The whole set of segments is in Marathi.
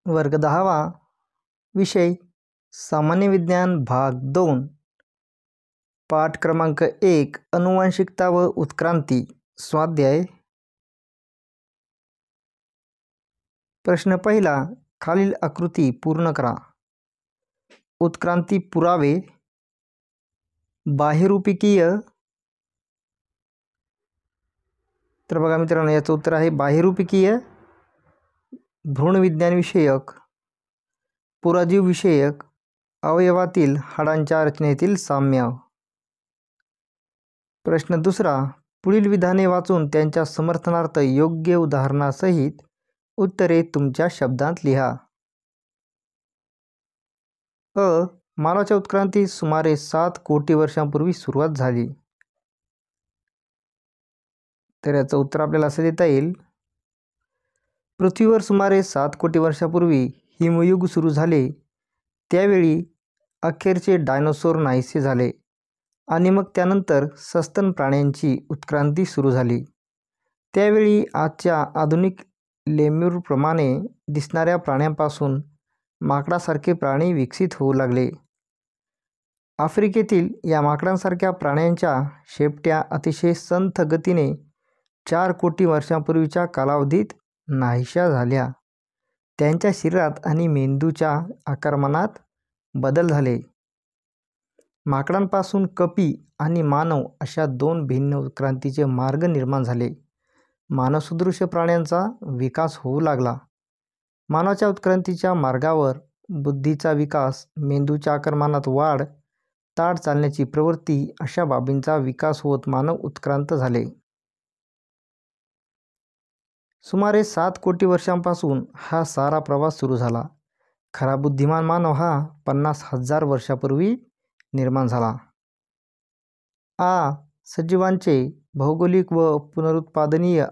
वर्ग 10वा विषय सामान्य विज्ञान भाग 2 पाठ क्रमांक 1 अनुवांशिकता व उत्क्रांती स्वाध्याय। प्रश्न पहिला, खालील आकृती पूर्ण करा। उत्क्रांती पुरावे, बाह्यरूपिकीय। तर बघा मित्रांनो, याचं उत्तर आहे बाह्यरूपिकीय, भ्रूणविज्ञान विषयक, पुराजीव विषयक, अवयवातील हाडांच्या रचनेतील साम्य। प्रश्न दुसरा, पुढील विधाने वाचून त्यांच्या समर्थनार्थ योग्य उदाहरणासहित उत्तरे तुमच्या शब्दांत लिहा। अ. मानवाच्या उत्क्रांतीस सुमारे 7 कोटी वर्षांपूर्वी सुरुवात झाली। तर याचं उत्तर आपल्याला असं देता येईल, पृथ्वीवर सुमारे 7 कोटी वर्षापूर्वी हिमयुग सुरू झाले। त्यावेळी अखेरचे डायनोसॉर नाहीसे झाले आणि मग त्यानंतर सस्तन प्राण्यांची उत्क्रांती सुरू झाली। त्यावेळी आजच्या आधुनिक लेम्युरप्रमाणे दिसणाऱ्या प्राण्यांपासून माकडासारखे प्राणी विकसित होऊ लागले। आफ्रिकेतील या माकडांसारख्या प्राण्यांच्या शेपट्या अतिशय संथ गतीने 4 कोटी वर्षांपूर्वीच्या कालावधीत नाहीशा झाल्या। त्यांच्या शरीरात आणि मेंदूच्या आकारमानात बदल झाले। माकडांपासून कपी आणि मानव अशा 2 भिन्न उत्क्रांतीचे मार्ग निर्माण झाले। मानवसदृश प्राण्यांचा विकास होऊ लागला। मानवाच्या उत्क्रांतीच्या मार्गावर बुद्धीचा विकास, मेंदूच्या आकारमानात वाढ, ताठ चालण्याची प्रवृत्ती अशा बाबींचा विकास होत मानव उत्क्रांत झाले। सुमारे 7 कोटी वर्षांपासून हा सारा प्रवास सुरू झाला। खरा बुद्धिमान मानव हा 50,000 वर्षापूर्वी निर्माण झाला। सजीवांचे भौगोलिक व पुनरुत्पादनीय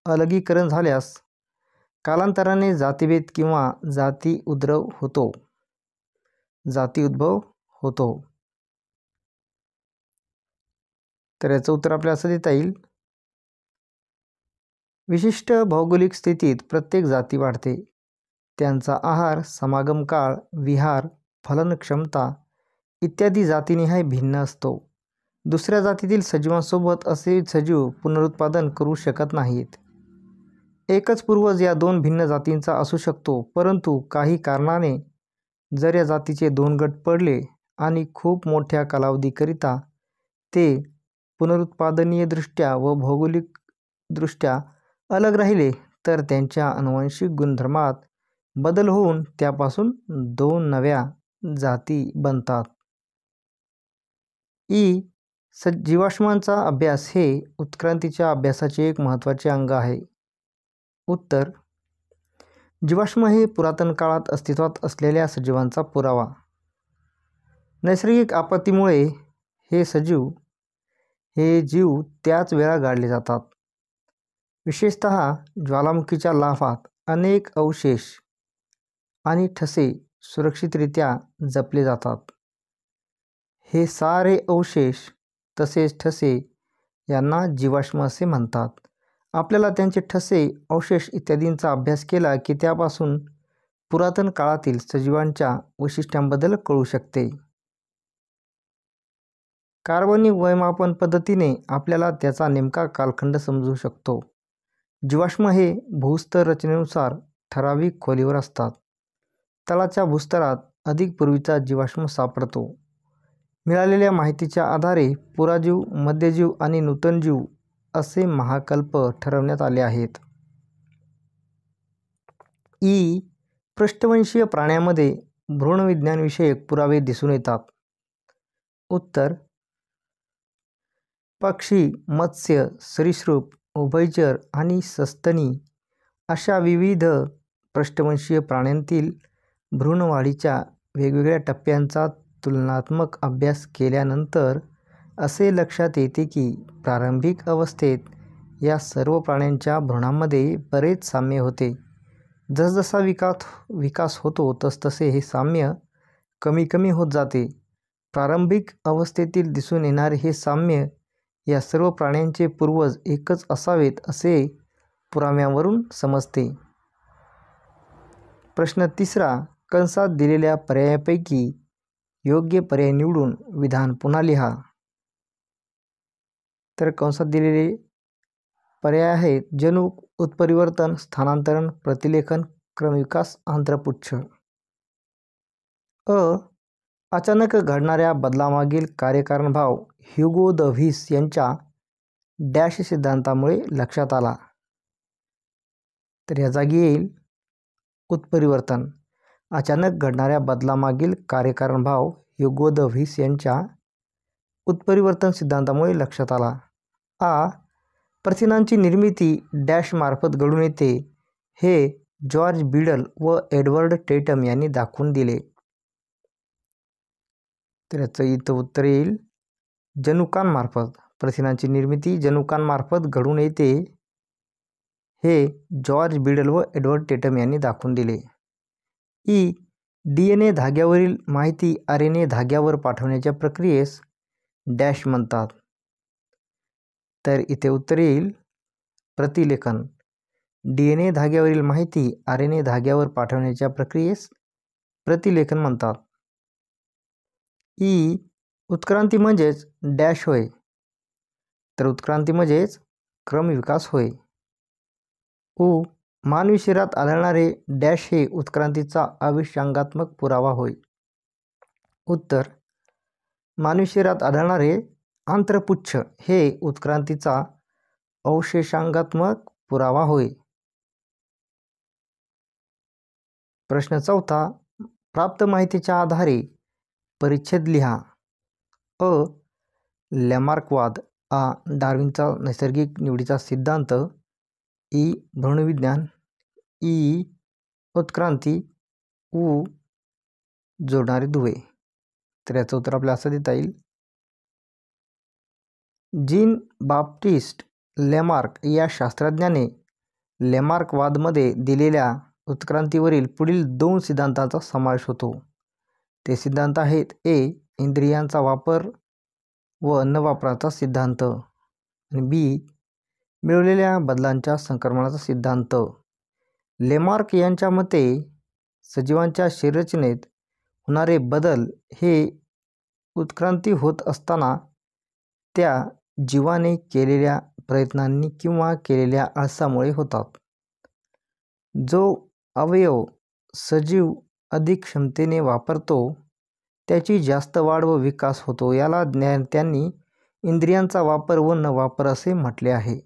अलगीकरण झाल्यास कालांतराने जातिभेद किंवा जाती उद्भव होतो। तर याचं उत्तर आपल्याला असं देता येईल, विशिष्ट भौगोलिक स्थितीत प्रत्येक जाती वाढते। त्यांचा आहार, समागम काळ, विहार, फलन क्षमता इत्यादी जातीनिहाय भिन्न असतो। दुसऱ्या जातीतील सजीवांसोबत असे सजीव पुनरुत्पादन करू शकत नाहीत। एकच पूर्वज या 2 भिन्न जातींचा असू शकतो, परंतु काही कारणाने जर या जातीचे 2 गट पडले आणि खूप मोठ्या कालावधीकरिता ते पुनरुत्पादनीयदृष्ट्या व भौगोलिकदृष्ट्या अलग राहिले, तर त्यांच्या आनुवंशिक गुणधर्मात बदल होऊन त्यापासून 2 नव्या जाती बनतात। जीवाश्मांचा अभ्यास हे उत्क्रांतीच्या अभ्यासाचे एक महत्त्वाचे अंग आहे। उत्तर, जीवाश्म हे पुरातन काळात अस्तित्वात असलेल्या सजीवांचा पुरावा। नैसर्गिक आपत्तीमुळे हे जीव त्याच वेळा गाडले जातात। विशेषतः ज्वालामुखीच्या लाव्हात अनेक अवशेष आणि ठसे सुरक्षितरित्या जपले जातात। हे सारे अवशेष तसेच ठसे यांना जीवाश्म असे म्हणतात। आपल्याला त्यांचे ठसे, अवशेष इत्यादींचा अभ्यास केला की त्यापासून पुरातन काळातील सजीवांच्या वैशिष्ट्यांबद्दल कळू शकते। कार्बनिक वयमापन पद्धतीने आपल्याला त्याचा नेमका कालखंड समजू शकतो। जीवाश्म हे भूस्तर रचनेनुसार ठराविक खोलीवर असतात। तळाच्या भूस्तरात अधिक पूर्वीचा जीवाश्म सापडतो। मिळालेल्या माहितीच्या आधारे पुराजीव, मध्यजीव आणि नूतन जीव असे महाकल्प ठरवण्यात आले आहेत। पृष्ठवंशीय प्राण्यांमध्ये भ्रूणविज्ञानविषयक पुरावे दिसून येतात। उत्तर, पक्षी, मत्स्य, सरीसृप, उभयचर आणि सस्तनी अशा विविध पृष्ठवंशीय प्राण्यांतील भ्रूणवाढीच्या वेगवेगळ्या टप्प्यांचा तुलनात्मक अभ्यास केल्यानंतर असे लक्षात येते की प्रारंभिक अवस्थेत या सर्व प्राण्यांच्या भ्रूणांमध्ये बरेच साम्य होते। जसजसा विकास होतो तसतसे हे साम्य कमी कमी होत जाते। प्रारंभिक अवस्थेतील दिसून येणारे हे साम्य या सर्व प्राण्यांचे पूर्वज एकच असावेत असे पुराव्यांवरून समजते। प्रश्न 3 कंसात दिलेल्या पर्यायापैकी योग्य पर्याय निवडून विधान पुन्हा लिहा. तर कंसात दिलेले पर्याय आहेत जनुक, उत्परिवर्तन, स्थानांतरण, प्रतिलेखन, क्रमविकास, आंत्रपुच्छ. अचानक घडणाऱ्या बदलामागील कार्यकारणभाव ह्युगो द व्हिस यांच्या डॅश सिद्धांतामुळे लक्षात आला. तर या जागी येईल उत्परिवर्तन. अचानक घडणाऱ्या बदलामागील कार्यकारणभाव ह्युगो द व्हिस यांच्या उत्परिवर्तन सिद्धांतामुळे लक्षात आला. प्रथिनांची निर्मिती डॅश मार्फत घडून येते हे जॉर्ज बिडल व एडवर्ड टेटम यांनी दाखवून दिले. तर याचं इथं उत्तर येईल जनुकांमार्फत. प्रथिनांची निर्मिती जनुकांमार्फत घडून येते हे जॉर्ज बिडल व एडवर्ड टेटम यांनी दाखवून दिले. DNA धाग्यावरील माहिती RNA धाग्यावर पाठवण्याच्या प्रक्रियेस डॅश म्हणतात. तर इथे उत्तर येईल प्रतिलेखन. DNA धाग्यावरील माहिती RNA धाग्यावर पाठवण्याच्या प्रक्रियेस प्रतिलेखन म्हणतात. उत्क्रांती म्हणजेच डॅश होय. तर उत्क्रांती म्हणजेच क्रमविकास होय. मानवी शरीरात आढळणारे डॅश हे उत्क्रांतीचा अविषयांगात्मक पुरावा होय. उत्तर मानवी शरीरात आढळणारे आंत्रपुच्छ हे उत्क्रांतीचा अवशेषांगात्मक पुरावा होय. प्रश्न 4 प्राप्त माहितीच्या आधारे परिच्छेद लिहा. लॅमार्कवाद. डार्विनचा नैसर्गिक निवडीचा सिद्धांत. भ्रूणविज्ञान. उत्क्रांती. जोडणारे दुवे. तर याचं उत्तर आपल्याला असं देता येईल जीन बाप्टिस्ट लॅमार्क या शास्त्रज्ञाने लॅमार्कवादमध्ये दिलेल्या उत्क्रांतीवरील पुढील 2 सिद्धांतांचा समावेश होतो. ते सिद्धांत आहेत इंद्रियांचा वापर व न वापराचा सिद्धांत आणि मिळवलेल्या बदलांच्या संक्रमणाचा सिद्धांत. लॅमार्क यांच्या मते सजीवांच्या शरीररचनेत होणारे बदल हे उत्क्रांती होत असताना त्या जीवाने केलेल्या प्रयत्नांनी किंवा केलेल्या आळसामुळे होतात. जो अवयव सजीव अधिक क्षमतेने वापरतो त्याची जास्त वाढ व विकास होतो. याला त्यांनी इंद्रियांचा वापर व न वापर असे म्हटले आहे.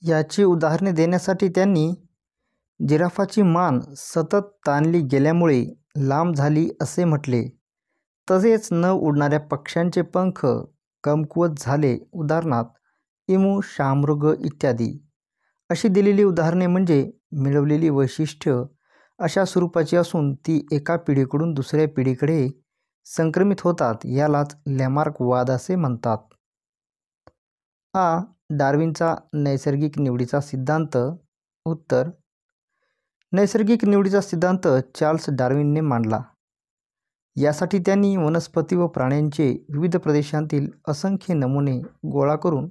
याची उदाहरणे देण्यासाठी त्यांनी जिराफाची मान सतत ताणली गेल्यामुळे लांब झाली असे म्हटले. तसेच न उडणाऱ्या पक्ष्यांचे पंख कमकुवत झाले, उदाहरणार्थ इमू, शहामृग इत्यादी. अशी दिलेली उदाहरणे म्हणजे मिळवलेली वैशिष्ट्य अशा स्वरूपाची असून ती एका पिढीकडून दुसऱ्या पिढीकडे संक्रमित होतात. यालाच लॅमार्कवाद असे म्हणतात. डार्विनचा नैसर्गिक निवडीचा सिद्धांत. उत्तर नैसर्गिक निवडीचा सिद्धांत चार्ल्स डार्विनने मांडला. यासाठी त्यांनी वनस्पती व प्राण्यांचे विविध प्रदेशांतील असंख्य नमुने गोळा करून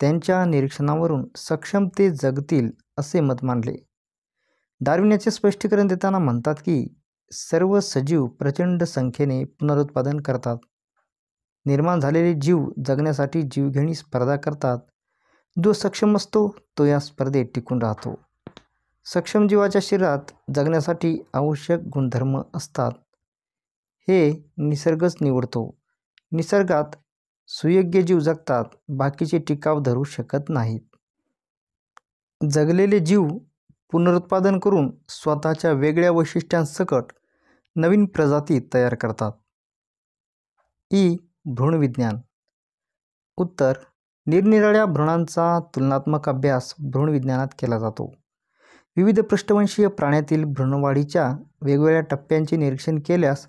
त्यांच्या निरीक्षणावरून सक्षम ते जगतील असे मत मांडले. डार्विन याचे स्पष्टीकरण देताना म्हणतात की सर्व सजीव प्रचंड संख्येने पुनरुत्पादन करतात. निर्माण झालेले जीव जगण्यासाठी जीवघेणी स्पर्धा करतात. जो सक्षम असतो तो या स्पर्धेत टिकून राहतो. सक्षम जीवाच्या शरीरात जगण्यासाठी आवश्यक गुणधर्म असतात. हे निसर्गच निवडतो. निसर्गात सुयोग्य जीव जगतात, बाकीचे टिकाव धरू शकत नाहीत. जगलेले जीव पुनरुत्पादन करून स्वतःच्या वेगळ्या वैशिष्ट्यांसकट नवीन प्रजाती तयार करतात. भ्रूणविज्ञान. उत्तर निरनिराळ्या भ्रूणांचा तुलनात्मक अभ्यास भ्रूणविज्ञानात केला जातो. विविध पृष्ठवंशीय प्राण्यातील भ्रूणवाढीच्या वेगवेगळ्या टप्प्यांचे निरीक्षण केल्यास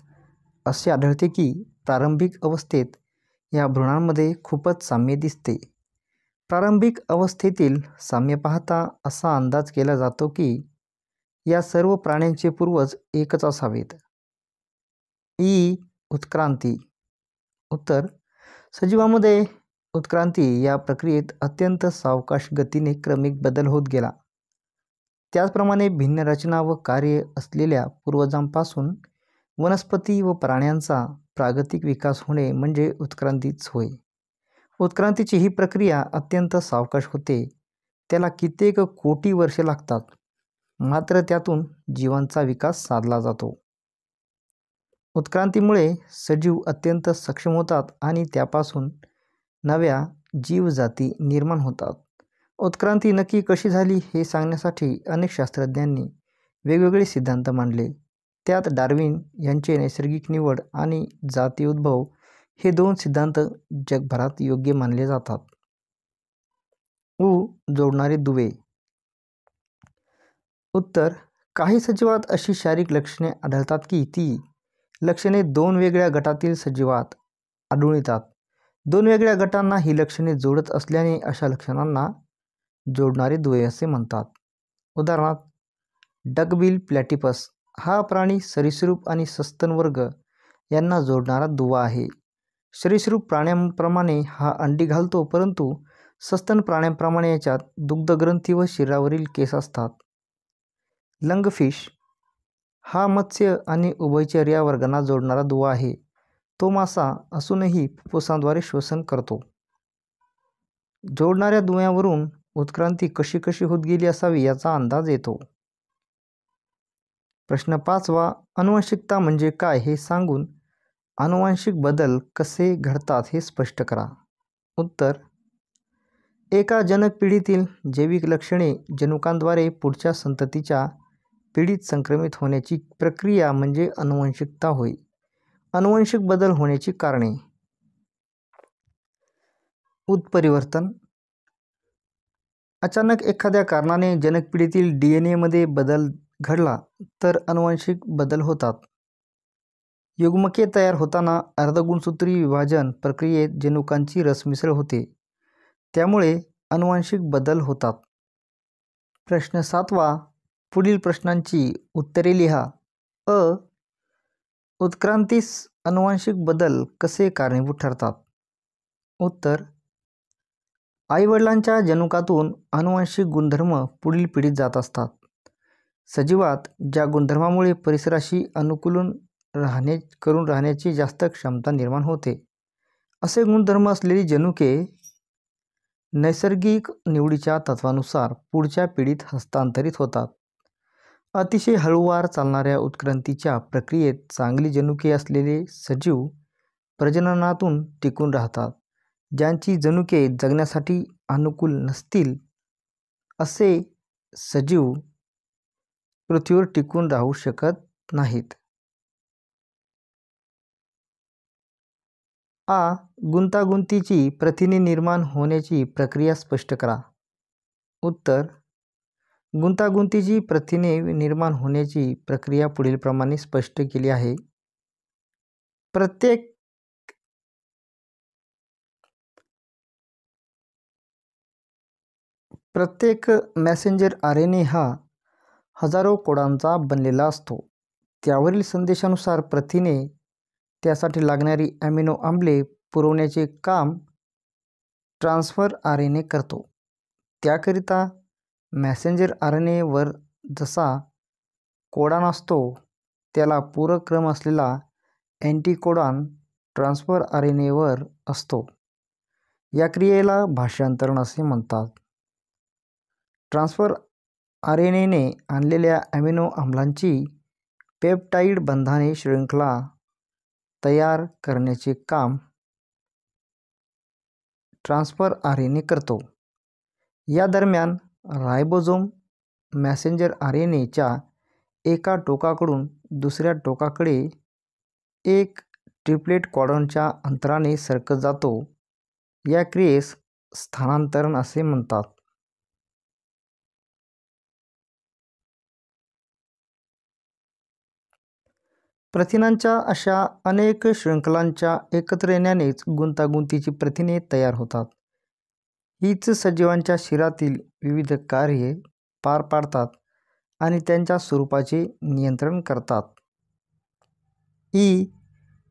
असे आढळते की प्रारंभिक अवस्थेत या भ्रूणांमध्ये खूपच साम्य दिसते. प्रारंभिक अवस्थेतील साम्य पाहता असा अंदाज केला जातो की या सर्व प्राण्यांचे पूर्वज एकच असावेत. उत्क्रांती. उत्तर सजीवामध्ये उत्क्रांती या प्रक्रियेत अत्यंत सावकाश गतीने क्रमिक बदल होत गेला. त्याचप्रमाणे भिन्न रचना व कार्य असलेल्या पूर्वजांपासून वनस्पती व प्राण्यांचा प्रागतिक विकास होणे म्हणजे उत्क्रांतीच होय. उत्क्रांतीची ही प्रक्रिया अत्यंत सावकाश होते. त्याला कित्येक कोटी वर्षे लागतात, मात्र त्यातून जीवांचा विकास साधला जातो. उत्क्रांतीमुळे सजीव अत्यंत सक्षम होतात आणि त्यापासून नव्या जीवजाती निर्माण होतात. उत्क्रांती नक्की कशी झाली हे सांगण्यासाठी अनेक शास्त्रज्ञांनी वेगवेगळे सिद्धांत मांडले. त्यात डार्विन यांचे नैसर्गिक निवड आणि जाती उद्भव हे 2 सिद्धांत जगभरात योग्य मानले जातात. जोडणारे दुवे. उत्तर: काही सजीवात अशी शारीरिक लक्षणे आढळतात की ती लक्षणे 2 वेगळ्या गटातील सजीवात आढळून येतात. 2 वेगळ्या गटांना ही लक्षणे जोडत असल्याने अशा लक्षणांना जोडणारे दुवे असे म्हणतात. उदाहरणार्थ, डकबिल प्लॅटिपस हा प्राणी सरीसृप आणि सस्तन वर्ग यांना जोडणारा दुवा आहे. सरीसृप प्राण्यांप्रमाणे हा अंडी घालतो, परंतु सस्तन प्राण्यांप्रमाणे याच्यात दुग्धग्रंथी व शरीरावरील केस असतात. लंगफिश हा मत्स्य आणि उभयचर या वर्गांना जोडणारा दुवा आहे. तो मासा असूनही फुफ्फुसांद्वारे श्वसन करतो. जोडणाऱ्या दुव्यावरून उत्क्रांती कशी कशी होत गेली असावी याचा अंदाज येतो. प्रश्न 5वा. आनुवंशिकता म्हणजे काय हे सांगून आनुवंशिक बदल कसे घडतात हे स्पष्ट करा. उत्तर: एका जनक पिढीतील जैविक लक्षणे जनुकांद्वारे पुढच्या संततीच्या पिढीत संक्रमित होण्याची प्रक्रिया म्हणजे आनुवंशिकता होय. आनुवंशिक बदल होण्याची कारणे. उत्परिवर्तन. अचानक एखाद्या कारणाने जनक पिढीतील DNA मध्ये बदल घडला तर आनुवंशिक बदल होतात. युग्मके तयार होताना अर्धगुणसूत्री विभाजन प्रक्रियेत जनुकांची रसमिसळ होते, त्यामुळे आनुवंशिक बदल होतात. प्रश्न 7वा. पुढील प्रश्नांची उत्तरे लिहा. उत्क्रांतीस आनुवंशिक बदल कसे कारणीभूत ठरतात? उत्तर: आईवडिलांच्या जनुकातून आनुवंशिक गुणधर्म पुढील पिढीत जात असतात. सजीवात ज्या गुणधर्मामुळे परिसराशी अनुकूलन करून राहण्याची जास्त क्षमता निर्माण होते, असे गुणधर्म असलेली जनुके नैसर्गिक निवडीच्या तत्वानुसार पुढच्या पिढीत हस्तांतरित होतात. अतिशय हळूवार चालणाऱ्या उत्क्रांतीच्या प्रक्रियेत चांगली जनुके असलेले सजीव प्रजननातून टिकून राहतात. ज्यांची जनुके जगण्यासाठी अनुकूल नसतील असे सजीव पृथ्वीवर टिकून राहू शकत नाहीत. गुंतागुंतीची प्रथिने निर्माण होण्याची प्रक्रिया स्पष्ट करा. उत्तर: गुंतागुंतीची प्रथिने निर्माण होण्याची प्रक्रिया पुढीलप्रमाणे स्पष्ट केली आहे. प्रत्येक मेसेंजर RNA हा हजारो कोडांचा बनलेला असतो. त्यावरील संदेशानुसार प्रथिने त्यासाठी लागणारी ॲमिनो आम्ले पुरवण्याचे काम ट्रान्सफर RNA करतो. त्याकरिता मेसेंजर RNA वर जसा कोडान असतो त्याला पूरक क्रम असलेला अँटीकोडान ट्रान्सफर RNA वर असतो. या क्रियेला भाषांतरण असे म्हणतात. ट्रान्सफर RNA ने आणलेल्या ॲमिनो आम्लांची पेप्टाइड बंधाने शृंखला तयार करण्याचे काम ट्रान्सफर RNA करतो. या दरम्यान रायबोसोम मेसेंजर RNA च्या एका टोकाकडून दुसऱ्या टोकाकडे एक ट्रिप्लेट कोडॉनच्या अंतराने सरकत जातो. या क्रियेस स्थानांतरण असे म्हणतात. प्रथिनांच्या अशा अनेक शृंखलांच्या एकत्र येण्यानेच गुंतागुंतीची प्रथिने तयार होतात. हीच सजीवांच्या शरीरातील विविध कार्ये पार पाडतात आणि त्यांच्या स्वरूपाचे नियंत्रण करतात.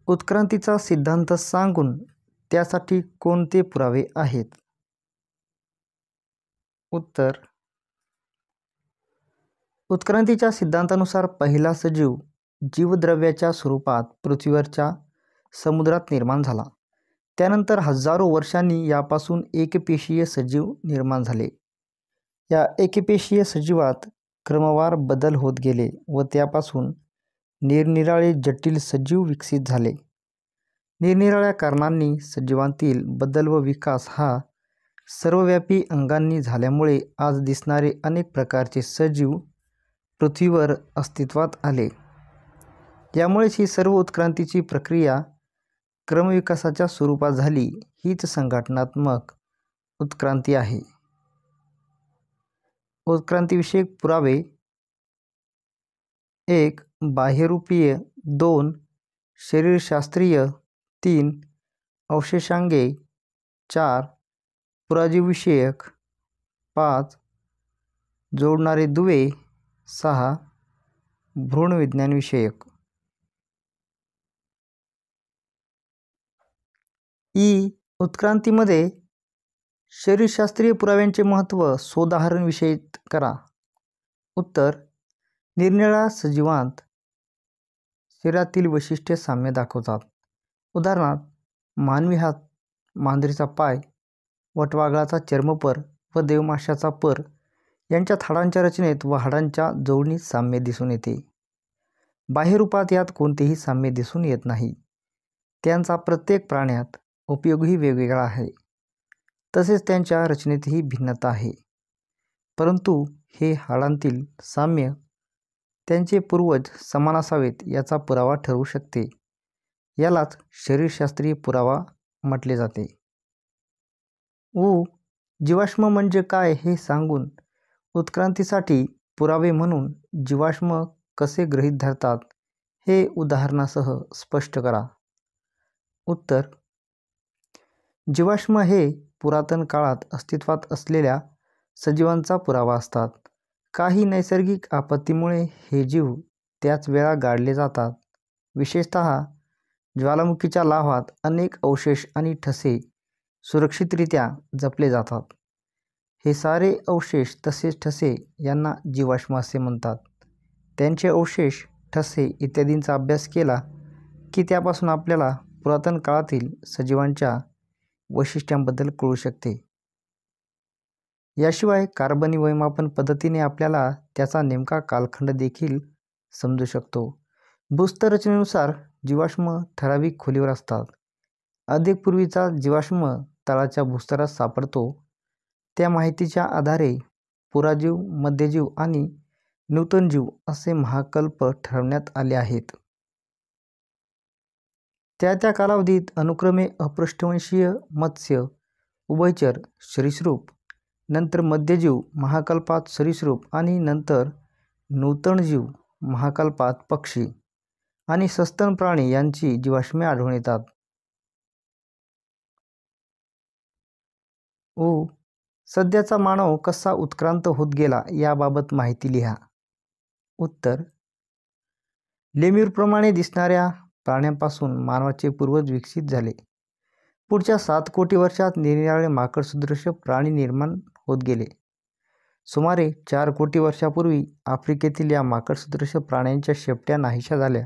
उत्क्रांतीचा सिद्धांत सांगून त्यासाठी कोणते पुरावे आहेत? उत्तर: उत्क्रांतीच्या सिद्धांतानुसार पहिला सजीव जीवद्रव्याच्या स्वरूपात पृथ्वीवरच्या समुद्रात निर्माण झाला. त्यानंतर हजारो वर्षांनी यापासून एकपेशीय सजीव निर्माण झाले. या एकपेशीय सजीवात क्रमवार बदल होत गेले व त्यापासून निरनिराळे जटिल सजीव विकसित झाले. निरनिराळ्या कारणांनी सजीवांतील बदल व विकास हा सर्वव्यापी अंगांनी झाल्यामुळे आज दिसणारे अनेक प्रकारचे सजीव पृथ्वीवर अस्तित्वात आले. यामुळेच ही सर्व उत्क्रांतीची प्रक्रिया क्रमविकासाच्या स्वरूपात झाली. हीच संघटनात्मक उत्क्रांती आहे. उत्क्रांतीविषयक पुरावे: 1. बाह्यरूपीय, 2. शरीरशास्त्रीय, 3. अवशेषांगे, 4. पुराजीवविषयक, 5. जोडणारे दुवे, 6. भ्रूणविज्ञानविषयक. उत्क्रांतीमध्ये शरीरशास्त्रीय पुराव्यांचे महत्त्व सोदाहरण विषयित करा. उत्तर: निरनिराळ्या सजीवांत शरीरातील वैशिष्ट्ये साम्य दाखवतात. उदाहरणार्थ, मानवी हात, मांजरीचा पाय, वटवाघळाचा चर्मपर व देवमाशाचा पर यांच्यात हाडांच्या रचनेत व हाडांच्या जोडणीत साम्य दिसून येते. बाह्यरूपात यात कोणतेही साम्य दिसून येत नाही. त्यांचा प्रत्येक प्राण्यात उपयोगही वेगवेगळा आहे. तसेच त्यांच्या रचनेतही भिन्नता आहे. परंतु हे हाडांतील साम्य त्यांचे पूर्वज समान असावेत याचा पुरावा ठरवू शकते. यालाच शरीरशास्त्रीय पुरावा म्हटले जाते. जीवाश्म म्हणजे काय हे सांगून उत्क्रांतीसाठी पुरावे म्हणून जीवाश्म कसे गृहीत धरतात हे उदाहरणासह स्पष्ट करा. उत्तर: जीवाश्म हे पुरातन काळात अस्तित्वात असलेल्या सजीवांचा पुरावा असतात. काही नैसर्गिक आपत्तीमुळे हे जीव त्याच वेळा गाडले जातात. विशेषतः ज्वालामुखीच्या लाव्हात अनेक अवशेष आणि ठसे सुरक्षितरित्या जपले जातात. हे सारे अवशेष तसेच ठसे यांना जीवाश्म असे म्हणतात. त्यांचे अवशेष, ठसे इत्यादींचा अभ्यास केला की त्यापासून आपल्याला पुरातन काळातील सजीवांच्या वैशिष्ट्यांबद्दल कळू शकते. याशिवाय कार्बनी वैमापन पद्धतीने आपल्याला त्याचा नेमका कालखंड देखील समजू शकतो. भूस्तर रचनेनुसार जीवाश्म ठराविक खोलीवर असतात. अधिक पूर्वीचा जीवाश्म तळाच्या भूस्तरात सापडतो. त्या माहितीच्या आधारे पुराजीव, मध्यजीव आणि नूतनजीव असे महाकल्प ठरवण्यात आले आहेत. त्या कालावधीत अनुक्रमे अपृष्ठवंशीय मत्स्य, उभयचर, सरीसृप, नंतर मध्यजीव महाकल्पात सरीसृप आणि नंतर नूतनजीव महाकल्पात पक्षी आणि सस्तन प्राणी यांची जीवाश्मे आढळून येतात. सध्याचा मानव कसा उत्क्रांत होत गेला याबाबत माहिती लिहा. उत्तर: लेम्यूरप्रमाणे दिसणाऱ्या प्राण्यांपासून मानवाचे पूर्वज विकसित झाले. पुढच्या 7 कोटी वर्षात निरनिराळे माकडसदृश प्राणी निर्माण होत गेले. सुमारे 4 कोटी वर्षापूर्वी आफ्रिकेतील या माकडसदृश प्राण्यांच्या शेपट्या नाहीशा झाल्या.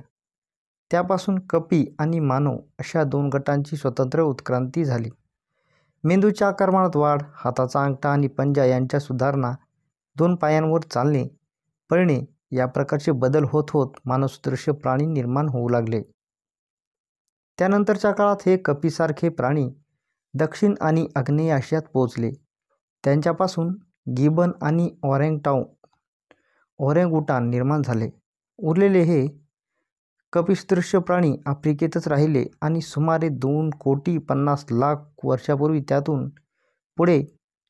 त्यापासून कपी आणि मानव अशा 2 गटांची स्वतंत्र उत्क्रांती झाली. मेंदूच्या आकारमानात वाढ, हाताचा अंगठा आणि पंजा यांच्या सुधारणा, 2 पायांवर चालणे, पळणे या प्रकारचे बदल होत होत मानवसदृश प्राणी निर्माण होऊ लागले. त्यानंतरच्या काळात हे कपीसारखे प्राणी दक्षिण आणि आग्नेय आशियात पोहोचले. त्यांच्यापासून गिबन आणि ओरँगुटान निर्माण झाले. उरलेले हे कपीसदृश प्राणी आफ्रिकेतच राहिले आणि सुमारे 2,50,00,000 वर्षापूर्वी त्यातून पुढे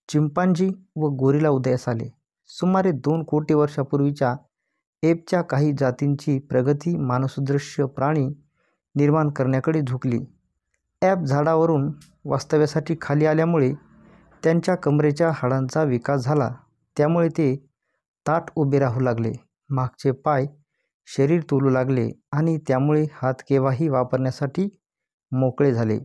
चिंपांझी व गोरिला उदयास आले. सुमारे 2 कोटी वर्षापूर्वीच्या एपच्या काही जातींची प्रगती मानवसदृश प्राणी निर्माण करण्याकडे झुकली. एप झाडावरून वास्तव्यासाठी खाली आल्यामुळे त्यांच्या कमरेच्या हाडांचा विकास झाला. त्यामुळे ते ताठ उभे राहू लागले, मागचे पाय शरीर तोलू लागले आणि त्यामुळे हात केव्हाही वापरण्यासाठी मोकळे झाले.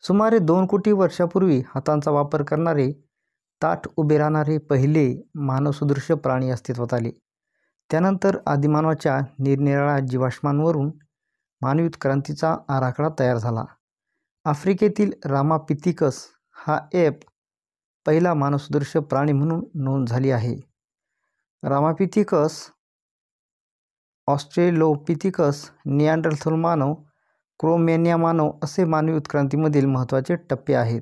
सुमारे 2 कोटी वर्षापूर्वी हातांचा वापर करणारे ताठ उभे राहणारे पहिले मानवसदृश प्राणी अस्तित्वात आले. त्यानंतर आदिमानवाच्या निरनिराळ्या जीवाश्मांवरून मानवी उत्क्रांतीचा आराखडा तयार झाला. आफ्रिकेतील रामापिथिकस हा पहिला मानवसदृश प्राणी म्हणून नोंद झाली आहे. रामापिथिकस, ऑस्ट्रेलोपिथिकस, निअँडरथल मानव, क्रो-मॅन्यन मानव असे मानवी उत्क्रांतीमधील महत्त्वाचे टप्पे आहेत.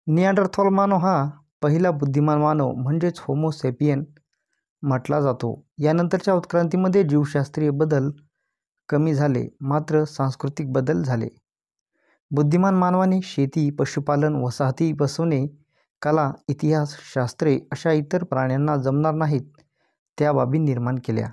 निअँडरथल मानव हा पहिला बुद्धिमान मानव म्हणजेच होमो सॅपियन म्हटला जातो. यानंतरच्या उत्क्रांतीमध्ये जीवशास्त्रीय बदल कमी झाले, मात्र सांस्कृतिक बदल झाले. बुद्धिमान मानवाने शेती, पशुपालन, वसाहती बसवणे, कला, इतिहास, शास्त्रे अशा इतर प्राण्यांना जमणार नाहीत त्या बाबी निर्माण केल्या.